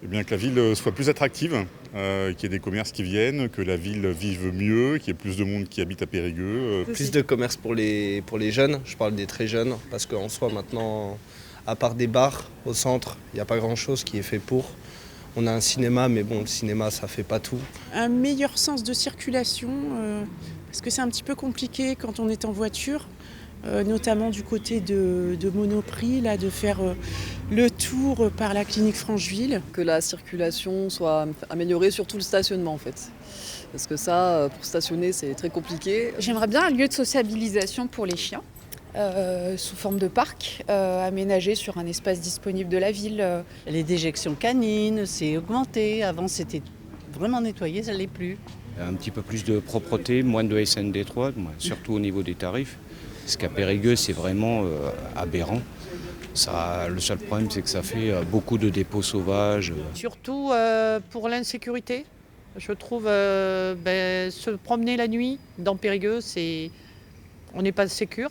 Eh bien, que la ville soit plus attractive, qu'il y ait des commerces qui viennent, que la ville vive mieux, qu'il y ait plus de monde qui habite à Périgueux. Plus de commerce pour les jeunes, je parle des très jeunes, parce qu'en soi maintenant, à part des bars au centre, il n'y a pas grand-chose qui est fait pour. On a un cinéma, mais bon, le cinéma, ça fait pas tout. Un meilleur sens de circulation, parce que c'est un petit peu compliqué quand on est en voiture, notamment du côté de Monoprix, là, de faire le tour par la clinique Francheville. Que la circulation soit améliorée, surtout le stationnement en fait. Parce que ça, pour stationner, c'est très compliqué. J'aimerais bien un lieu de sociabilisation pour les chiens, sous forme de parc, aménagé sur un espace disponible de la ville. Les déjections canines, c'est augmenté. Avant, c'était vraiment nettoyé, ça ne l'est plus. Un petit peu plus de propreté, moins de SND3, surtout au niveau des tarifs. Parce qu'à Périgueux, c'est vraiment aberrant. Ça, le seul problème, c'est que ça fait beaucoup de dépôts sauvages. Surtout pour l'insécurité. Je trouve se promener la nuit dans Périgueux, on n'est pas sécure.